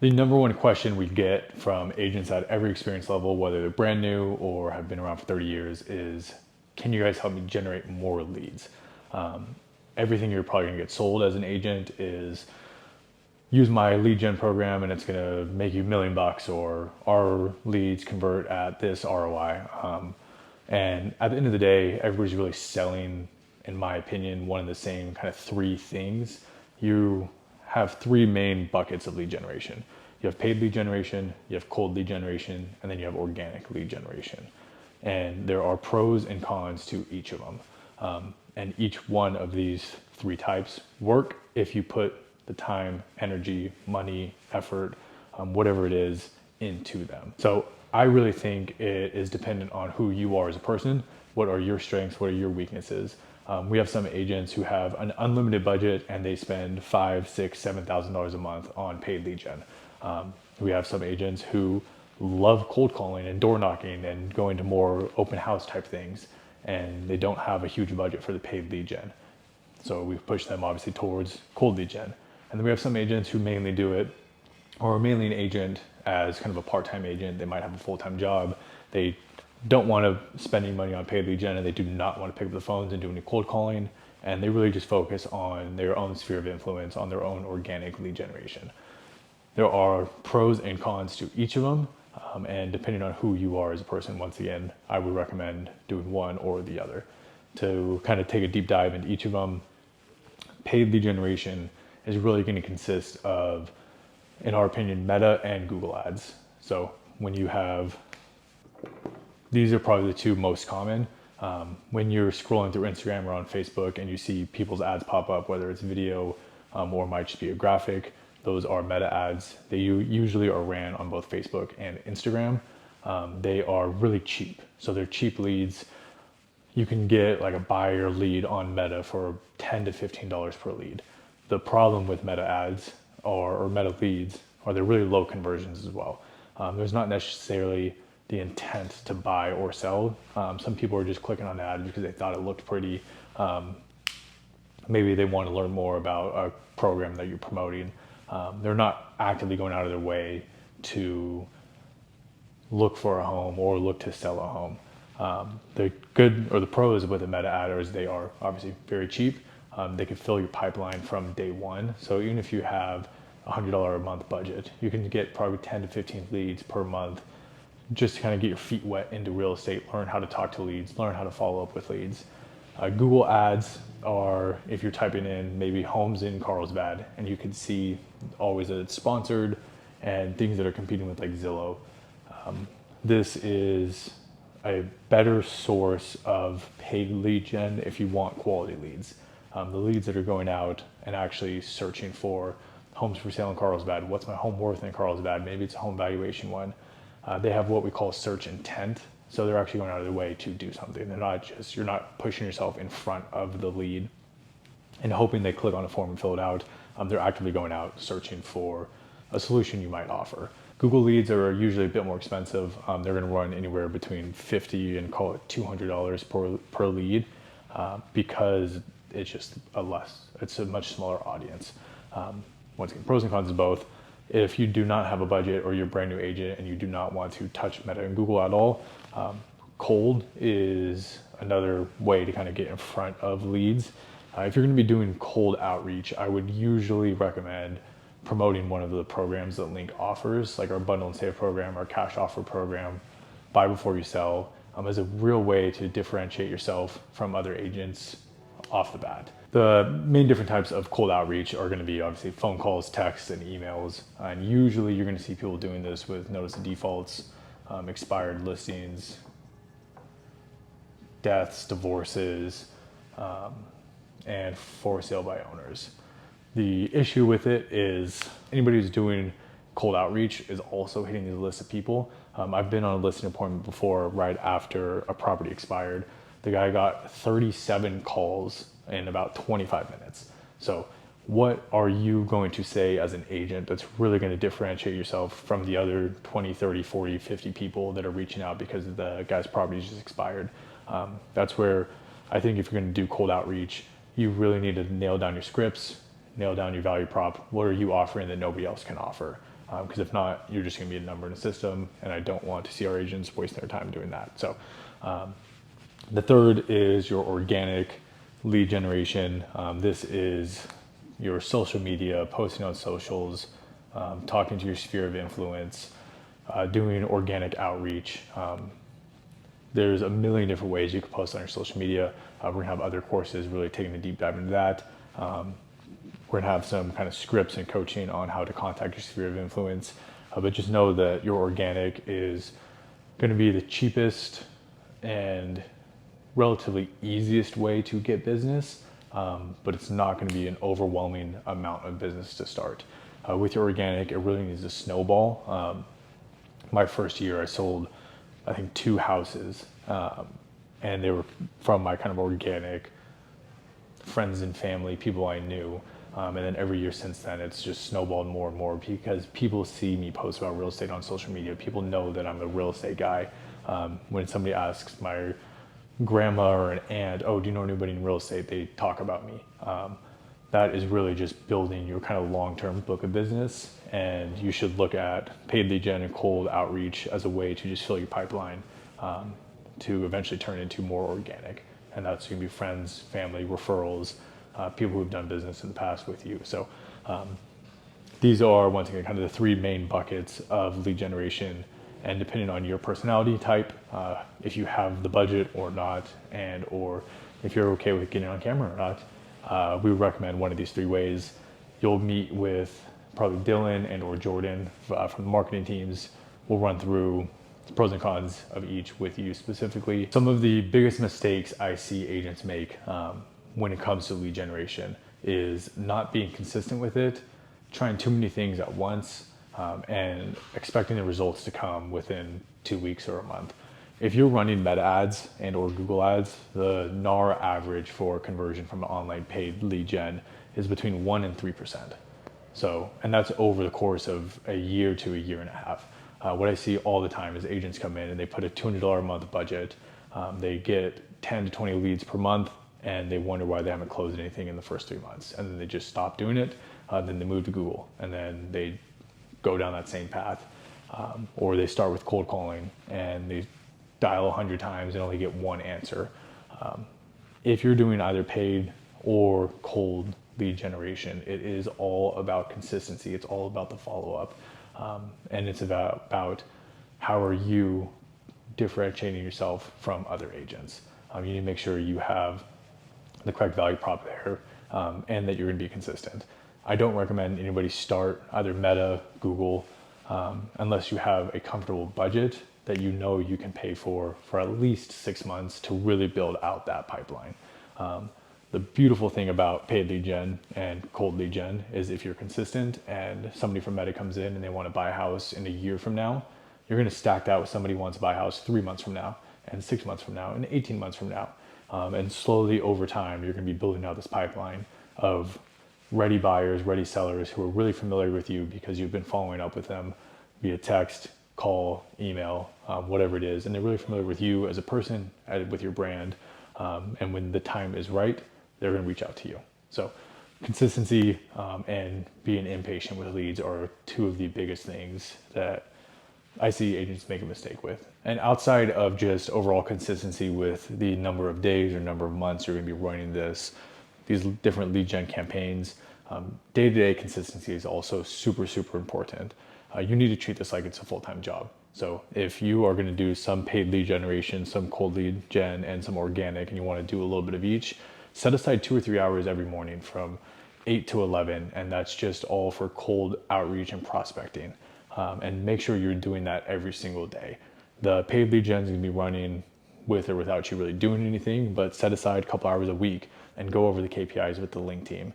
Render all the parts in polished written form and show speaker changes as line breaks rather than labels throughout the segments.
The number one question we get from agents at every experience level, whether they're brand new or have been around for 30 years, is can you guys help me generate more leads? Everything you're probably gonna get sold as an agent is use my lead gen program and it's gonna make you $1 million, or our leads convert at this ROI. And at the end of the day, everybody's really selling, in my opinion, one of the same kind of three things. You have three main buckets of lead generation. You have paid lead generation, you have cold lead generation, and then you have organic lead generation. And there are pros and cons to each of them. And each one of these three types work if you put the time, energy, money, effort, whatever it is, into them. So I really think it is dependent on who you are as a person. What are your strengths? What are your weaknesses? We have some agents who have an unlimited budget and they spend $5,000, $6,000, $7,000 a month on paid lead gen. We have some agents who love cold calling and door knocking and going to more open house type things, and they don't have a huge budget for the paid lead gen. So we push them obviously towards cold lead gen. And then we have some agents who mainly do it, or mainly an agent as kind of a part-time agent. They might have a full-time job. They don't want to spend any money on paid lead gen, and they do not want to pick up the phones and do any cold calling. And they really just focus on their own sphere of influence, on their own organic lead generation. There are pros and cons to each of them. And depending on who you are as a person, once again, I would recommend doing one or the other. To kind of take a deep dive into each of them, paid lead generation is really going to consist of, in our opinion, Meta and Google ads. So when you have, these are probably the two most common. When you're scrolling through Instagram or on Facebook and you see people's ads pop up, whether it's video or might just be a graphic, those are Meta ads. They usually are ran on both Facebook and Instagram. They are really cheap. So they're cheap leads. You can get like a buyer lead on Meta for $10 to $15 per lead. The problem with Meta ads or Meta leads are they're really low conversions as well. There's not necessarily the intent to buy or sell. Some people are just clicking on the ad because they thought it looked pretty. Maybe they want to learn more about a program that you're promoting. They're not actively going out of their way to look for a home or look to sell a home. The good or the pros with a Meta ad is they are obviously very cheap. They can fill your pipeline from day one. So even if you have $100 a month budget, you can get probably 10 to 15 leads per month just to kind of get your feet wet into real estate, learn how to talk to leads, learn how to follow up with leads. Google ads are if you're typing in maybe homes in Carlsbad and you can see always that it's sponsored and things that are competing with like Zillow. This is a better source of paid lead gen if you want quality leads. The leads that are going out and actually searching for homes for sale in Carlsbad, what's my home worth in Carlsbad, maybe it's a home valuation one. They have what we call search intent. So they're actually going out of their way to do something. They're not just, you're not pushing yourself in front of the lead and hoping they click on a form and fill it out. They're actively going out searching for a solution you might offer. Google leads are usually a bit more expensive. They're going to run anywhere between $50 and call it $200 per lead because it's just it's a much smaller audience. Once again, pros and cons of both. If you do not have a budget or you're a brand new agent and you do not want to touch Meta and Google at all, cold is another way to kind of get in front of leads. If you're going to be doing cold outreach, I would usually recommend promoting one of the programs that Link offers, like our bundle and save program, our cash offer program, buy before you sell, as a real way to differentiate yourself from other agents off the bat. The main different types of cold outreach are going to be obviously phone calls, texts, and emails. And usually you're going to see people doing this with notice of defaults, expired listings, deaths, divorces, and for sale by owners. The issue with it is anybody who's doing cold outreach is also hitting these lists of people. I've been on a listing appointment before right after a property expired. The guy got 37 calls in about 25 minutes. So what are you going to say as an agent that's really going to differentiate yourself from the other 20, 30, 40, 50 people that are reaching out because the guy's property just expired? That's where I think if you're going to do cold outreach, you really need to nail down your scripts, nail down your value prop. What are you offering that nobody else can offer? Because if not, you're just going to be a number in a system, and I don't want to see our agents waste their time doing that. So the third is your organic lead generation. This is your social media, posting on socials, talking to your sphere of influence, doing organic outreach. There's a million different ways you can post on your social media. We're gonna have other courses really taking a deep dive into that. We're gonna have some kind of scripts and coaching on how to contact your sphere of influence. But just know that your organic is gonna be the cheapest and relatively easiest way to get business, but it's not going to be an overwhelming amount of business to start. With your organic, it really needs to snowball. My first year, I sold, I think, 2 houses, and they were from my kind of organic friends and family, people I knew. And then every year since then, it's just snowballed more and more because people see me post about real estate on social media. People know that I'm a real estate guy. When somebody asks my grandma or an aunt, oh, do you know anybody in real estate? They talk about me. That is really just building your kind of long-term book of business. And you should look at paid lead gen and cold outreach as a way to just fill your pipeline to eventually turn into more organic. And that's going to be friends, family, referrals, people who've done business in the past with you. So these are, once again, kind of the 3 main buckets of lead generation. And depending on your personality type, if you have the budget or not, and or if you're okay with getting on camera or not, we would recommend one of these 3 ways. You'll meet with probably Dylan and or Jordan from the marketing teams. We'll run through the pros and cons of each with you specifically. Some of the biggest mistakes I see agents make when it comes to lead generation is not being consistent with it, trying too many things at once, and expecting the results to come within 2 weeks or a month. If you're running meta ads and or Google ads, the NAR average for conversion from an online paid lead gen is between 1% and 3%. So, and that's over the course of a year to a year and a half. What I see all the time is agents come in and they put a $200 a month budget. They get 10 to 20 leads per month, and they wonder why they haven't closed anything in the first 3 months. And then they just stop doing it. Then they move to Google, and then they go down that same path. Or they start with cold calling and they dial 100 times and only get 1 answer. If you're doing either paid or cold lead generation, it is all about consistency. It's all about the follow-up. And it's about how are you differentiating yourself from other agents. You need to make sure you have the correct value prop there, and that you're going to be consistent. I don't recommend anybody start either Meta, Google, unless you have a comfortable budget that you know you can pay for at least 6 months to really build out that pipeline. The beautiful thing about paid lead gen and cold lead gen is if you're consistent and somebody from Meta comes in and they want to buy a house in a year from now, you're going to stack that with somebody who wants to buy a house 3 months from now, and 6 months from now, and 18 months from now. And slowly over time, you're going to be building out this pipeline of ready buyers, ready sellers who are really familiar with you because you've been following up with them via text, call, email, whatever it is. And they're really familiar with you as a person, with your brand. And when the time is right, they're going to reach out to you. So consistency and being impatient with leads are 2 of the biggest things that I see agents make a mistake with. And outside of just overall consistency with the number of days or number of months you're going to be running these different lead gen campaigns, day-to-day consistency is also super, super important. You need to treat this like it's a full-time job. So if you are going to do some paid lead generation, some cold lead gen, and some organic, and you want to do a little bit of each, set aside 2 or 3 hours every morning from 8 to 11, and that's just all for cold outreach and prospecting. And make sure you're doing that every single day. The paid lead gen is going to be running with or without you really doing anything, but set aside a couple hours a week and go over the KPIs with the link team.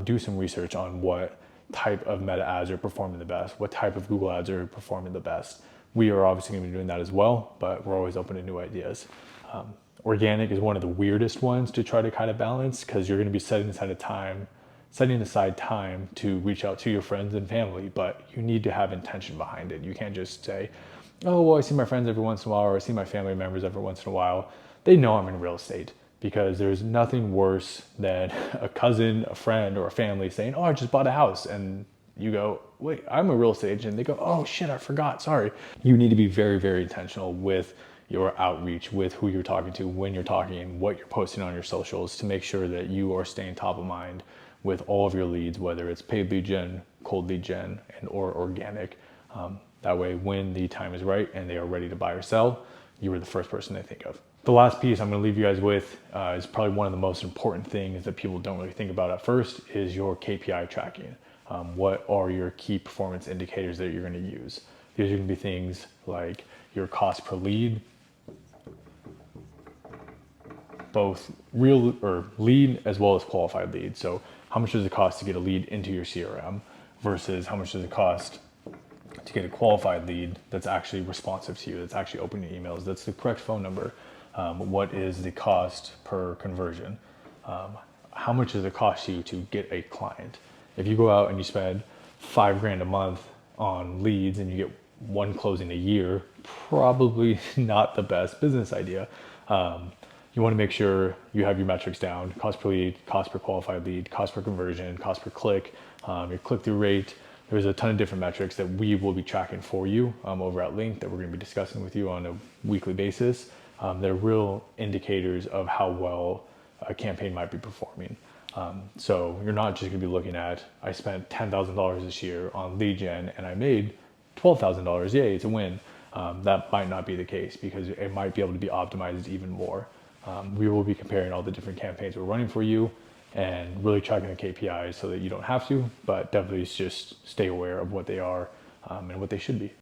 Do some research on what type of meta ads are performing the best, what type of Google ads are performing the best. We are obviously going to be doing that as well, but we're always open to new ideas. Organic is one of the weirdest ones to try to kind of balance because you're going to be setting aside time to reach out to your friends and family, but you need to have intention behind it. You can't just say, oh, well, I see my friends every once in a while, or I see my family members every once in a while. They know I'm in real estate, because there's nothing worse than a cousin, a friend, or a family saying, oh, I just bought a house, and You go, wait, I'm a real estate agent. They go, oh shit, I forgot, sorry. You need to be very, very intentional with your outreach, with who you're talking to, when you're talking, what you're posting on your socials, to make sure that you are staying top of mind with all of your leads, whether it's paid lead gen, cold lead gen, and or organic. That way, when the time is right and they are ready to buy or sell, you are the first person they think of. The last piece I'm going to leave you guys with is probably one of the most important things that people don't really think about at first is your KPI tracking. What are your key performance indicators that you're going to use? These are going to be things like your cost per lead, both real or lead as well as qualified lead. So how much does it cost to get a lead into your CRM versus how much does it cost to get a qualified lead that's actually responsive to you, that's actually opening emails, that's the correct phone number. What is the cost per conversion? How much does it cost you to get a client? If you go out and you spend $5,000 a month on leads and you get one closing a year, probably not the best business idea. You want to make sure you have your metrics down: cost per lead, cost per qualified lead, cost per conversion, cost per click, your click-through rate. There's a ton of different metrics that we will be tracking for you over at Link that we're going to be discussing with you on a weekly basis. They're real indicators of how well a campaign might be performing. So you're not just going to be looking at, I spent $10,000 this year on lead gen and I made $12,000. Yay, it's a win. That might not be the case because it might be able to be optimized even more. We will be comparing all the different campaigns we're running for you and really tracking the KPIs so that you don't have to, but definitely just stay aware of what they are and what they should be.